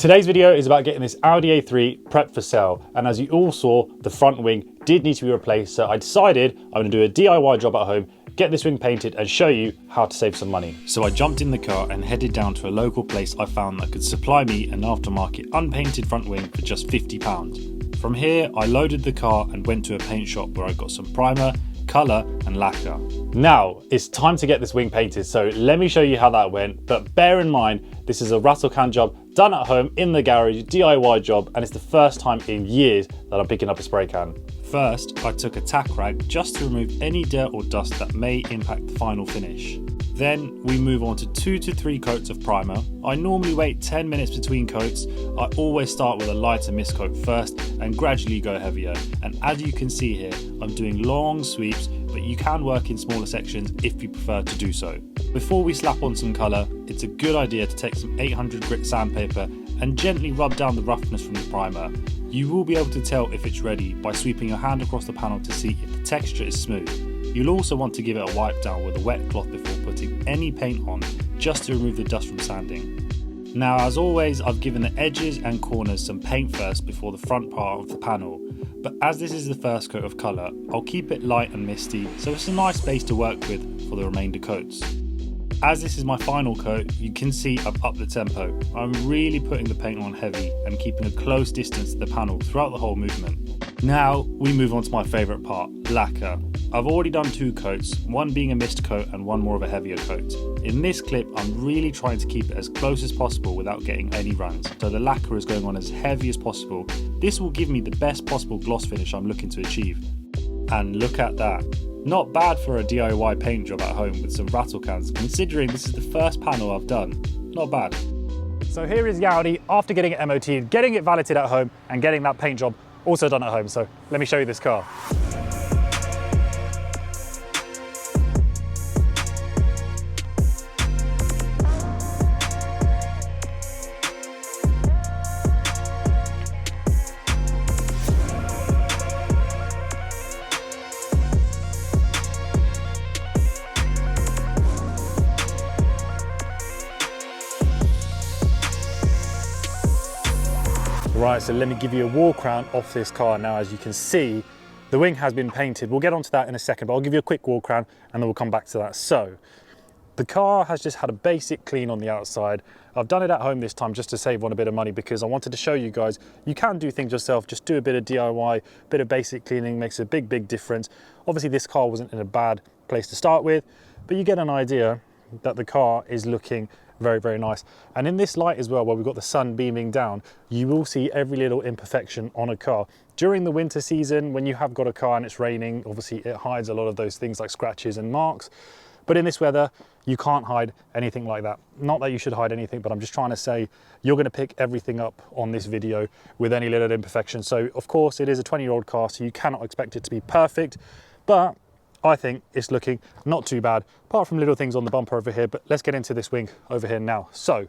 Today's video is about getting this Audi A3 prepped for sale, and as you all saw, the front wing did need to be replaced, so I decided I'm going to do a DIY job at home, get this wing painted and show you how to save some money. So I jumped in the car and headed down to a local place I found that could supply me an aftermarket unpainted front wing for just £50. From here I loaded the car and went to a paint shop where I got some primer, colour and lacquer. Now it's time to get this wing painted, so let me show you how that went, but bear in mind this is a rattle can job done at home in the garage, DIY job, and it's the first time in years that I'm picking up a spray can. First I took a tack rag just to remove any dirt or dust that may impact the final finish. Then we move on to 2 to 3 coats of primer. I normally wait 10 minutes between coats. I always start with a lighter mist coat first and gradually go heavier. And as you can see here, I'm doing long sweeps, but you can work in smaller sections if you prefer to do so. Before we slap on some colour, it's a good idea to take some 800 grit sandpaper and gently rub down the roughness from the primer. You will be able to tell if it's ready by sweeping your hand across the panel to see if the texture is smooth. You'll also want to give it a wipe down with a wet cloth before putting any paint on, just to remove the dust from sanding. Now as always, I've given the edges and corners some paint first before the front part of the panel, but as this is the first coat of colour, I'll keep it light and misty so it's a nice base to work with for the remainder coats. As this is my final coat, you can see I've upped the tempo. I'm really putting the paint on heavy and keeping a close distance to the panel throughout the whole movement. Now we move on to my favourite part, lacquer. I've already done 2 coats, one being a mist coat and one more of a heavier coat. In this clip I'm really trying to keep it as close as possible without getting any runs, so the lacquer is going on as heavy as possible. This will give me the best possible gloss finish I'm looking to achieve. And look at that. Not bad for a DIY paint job at home with some rattle cans, considering this is the first panel I've done. Not bad. So here is the Audi after getting it MOT'd, getting it valeted at home and getting that paint job also done at home. So let me show you this car. Right, so let me give you a walk around off this car now. As you can see, the wing has been painted. We'll get onto that in a second, but I'll give you a quick walk around and then we'll come back to that. So, the car has just had a basic clean on the outside. I've done it at home this time just to save on a bit of money because I wanted to show you guys, you can do things yourself, just do a bit of DIY, bit of basic cleaning makes a big difference. Obviously this car wasn't in a bad place to start with, but you get an idea that the car is looking very nice. And in this light as well, where we've got the sun beaming down, you will see every little imperfection on a car. During the winter season, when you have got a car and it's raining, obviously it hides a lot of those things like scratches and marks. But in this weather, you can't hide anything like that. Not that you should hide anything, but I'm just trying to say you're going to pick everything up on this video with any little imperfection. So of course it is a 20-year-old car, so you cannot expect it to be perfect, but I think it's looking not too bad, apart from little things on the bumper over here. But let's get into this wing over here now. So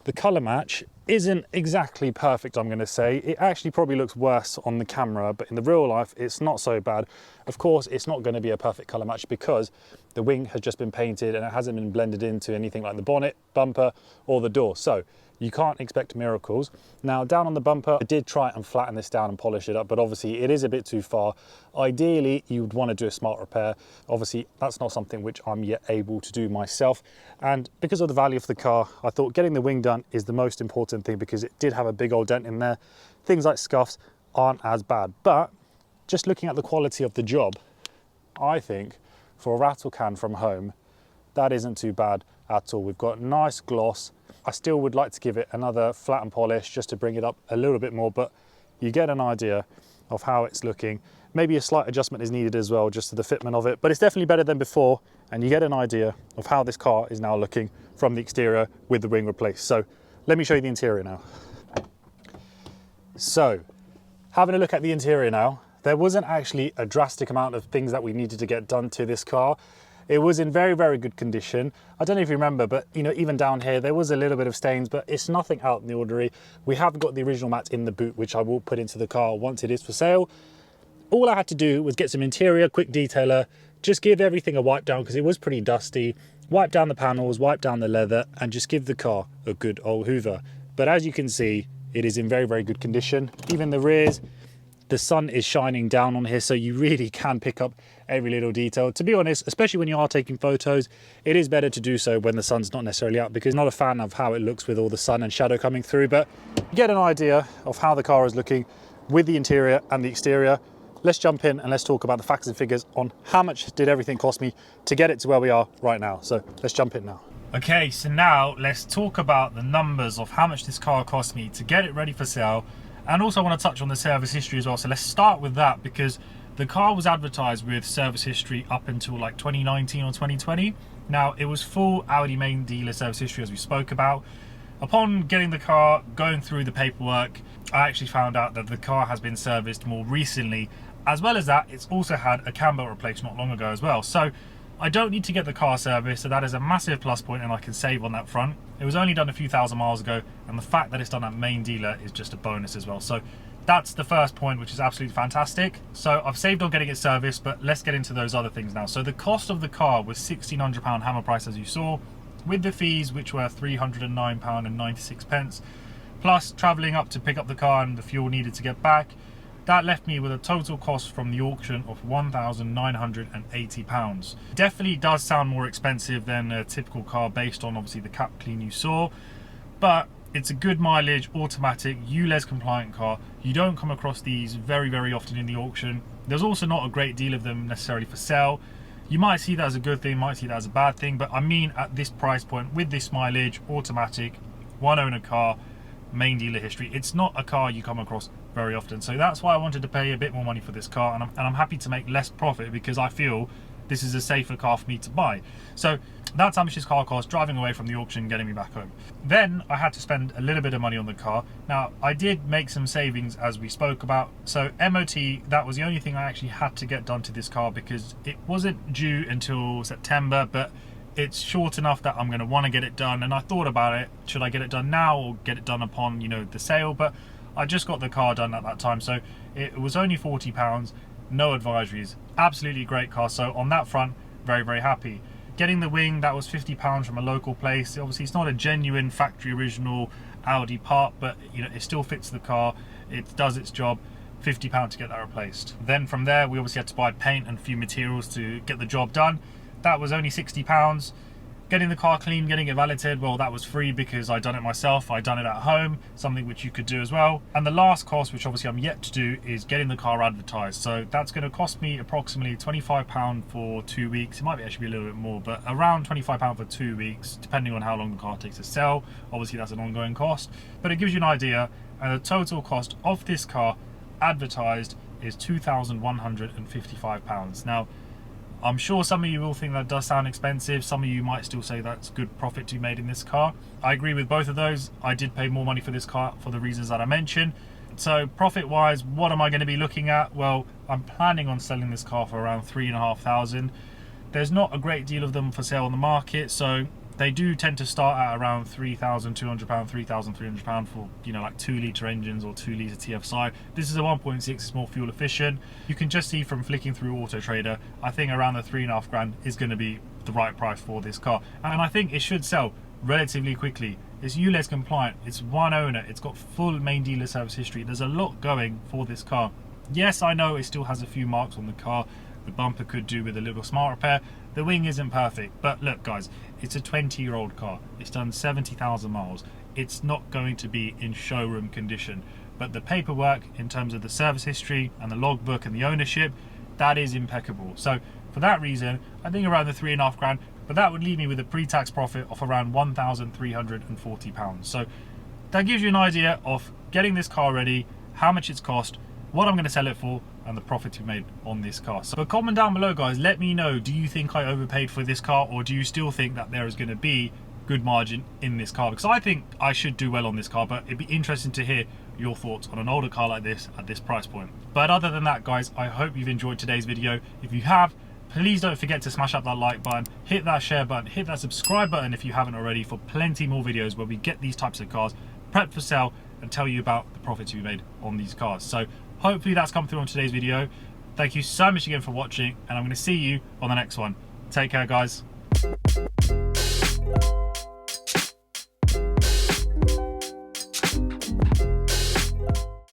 the colour match isn't exactly perfect, I'm going to say. It actually probably looks worse on the camera, but in the real life it's not so bad. Of course it's not going to be a perfect colour match because the wing has just been painted and it hasn't been blended into anything like the bonnet, bumper or the door, so you can't expect miracles. Now down on the bumper, I did try and flatten this down and polish it up, but obviously it is a bit too far. Ideally, you would want to do a smart repair. Obviously, that's not something which I'm yet able to do myself. And because of the value of the car, I thought getting the wing done is the most important thing because it did have a big old dent in there. Things like scuffs aren't as bad, but just looking at the quality of the job, I think for a rattle can from home, that isn't too bad at all. We've got nice gloss. I still would like to give it another flat and polish just to bring it up a little bit more, but you get an idea of how it's looking. Maybe a slight adjustment is needed as well, just to the fitment of it, but it's definitely better than before, and you get an idea of how this car is now looking from the exterior with the wing replaced. So let me show you the interior now. So having a look at the interior now, there wasn't actually a drastic amount of things that we needed to get done to this car. It was in very good condition. I don't know if you remember, but you know, even down here, there was a little bit of stains, but it's nothing out in the ordinary. We have got the original mat in the boot, which I will put into the car once it is for sale. All I had to do was get some interior quick detailer, just give everything a wipe down because it was pretty dusty, wipe down the panels, wipe down the leather, and just give the car a good old hoover. but as you can see, it is in very, very good condition. Even the rears, the sun is shining down on here, so you really can pick up every little detail. To be honest, especially when you are taking photos, it is better to do so when the sun's not necessarily out, because I'm not a fan of how it looks with all the sun and shadow coming through, but you get an idea of how the car is looking with the interior and the exterior. Let's jump in and let's talk about the facts and figures on how much did everything cost me to get it to where we are right now. So let's jump in now. Okay, so now let's talk about the numbers of how much this car cost me to get it ready for sale. And also I want to touch on the service history as well. So let's start with that, because the car was advertised with service history up until like 2019 or 2020. Now, it was full Audi main dealer service history, as we spoke about. Upon getting the car, going through the paperwork, I actually found out that the car has been serviced more recently. As well as that, it's also had a cam belt replaced not long ago as well. So I don't need to get the car serviced, so that is a massive plus point, and I can save on that front. It was only done a few thousand miles ago, and the fact that it's done at main dealer is just a bonus as well. So that's the first point, which is absolutely fantastic. So I've saved on getting it serviced, but let's get into those other things now. So the cost of the car was £1,600 hammer price, as you saw, with the fees, which were £309.96, plus travelling up to pick up the car and the fuel needed to get back. That left me with a total cost from the auction of £1,980. Definitely does sound more expensive than a typical car based on obviously the cap clean you saw, but it's a good mileage, automatic, ULEZ compliant car. You don't come across these very, very often in the auction. There's also not a great deal of them necessarily for sale. You might see that as a good thing, might see that as a bad thing, but I mean at this price point, with this mileage, automatic, one owner car, main dealer history, it's not a car you come across very often. So that's why I wanted to pay a bit more money for this car, and I'm happy to make less profit because I feel this is a safer car for me to buy. So that's how much this car cost driving away from the auction, getting me back home. Then I had to spend a little bit of money on the car. Now, I did make some savings, as we spoke about. So MOT, that was the only thing I actually had to get done to this car, because it wasn't due until September, but it's short enough that I'm going to want to get it done. And I thought about it, should I get it done now or get it done upon, you know, the sale? But I just got the car done at that time, so it was only £40, no advisories. Absolutely great car. So on that front, very, very happy. Getting the wing, that was £50 from a local place. Obviously, it's not a genuine factory original Audi part, but you know, it still fits the car. It does its job. £50 to get that replaced. Then from there, we obviously had to buy paint and a few materials to get the job done. That was only £60. Getting the car clean, getting it valeted, well, that was free because I'd done it myself. I'd done it at home, something which you could do as well. And the last cost, which obviously I'm yet to do, is getting the car advertised. So that's going to cost me approximately £25 for 2 weeks. It might actually be a little bit more, but around £25 for 2 weeks, depending on how long the car takes to sell. Obviously, that's an ongoing cost, but it gives you an idea. And the total cost of this car advertised is £2,155. Now, I'm sure some of you will think that does sound expensive. Some of you might still say that's good profit to be made in this car. I agree with both of those. I did pay more money for this car for the reasons that I mentioned. So profit wise, what am I going to be looking at? Well, I'm planning on selling this car for around £3,500. There's not a great deal of them for sale on the market, so they do tend to start at around £3,200, £3,300 for, you know, like 2-litre engines or 2-litre TFSI. This is a 1.6, it's more fuel efficient. You can just see from flicking through Auto Trader, I think around the £3,500 is going to be the right price for this car. And I think it should sell relatively quickly. It's ULEZ compliant, it's one owner, it's got full main dealer service history. There's a lot going for this car. Yes, I know it still has a few marks on the car. The bumper could do with a little smart repair. The wing isn't perfect, but look guys, it's a 20-year-old car. It's done 70,000 miles. It's not going to be in showroom condition, but the paperwork in terms of the service history and the logbook and the ownership, that is impeccable. So for that reason, I think around the £3,500, but that would leave me with a pre-tax profit of around £1,340. So that gives you an idea of getting this car ready, how much it's cost, what I'm going to sell it for, and the profit we made on this car. So comment down below guys, let me know, do you think I overpaid for this car, or do you still think that there is going to be good margin in this car? Because I think I should do well on this car, but it'd be interesting to hear your thoughts on an older car like this at this price point. But other than that guys, I hope you've enjoyed today's video. If you have, please don't forget to smash up that like button, hit that share button, hit that subscribe button if you haven't already, for plenty more videos where we get these types of cars prepped for sale and tell you about the profits we made on these cars. So hopefully that's come through on today's video. Thank you so much again for watching, and I'm going to see you on the next one. Take care guys.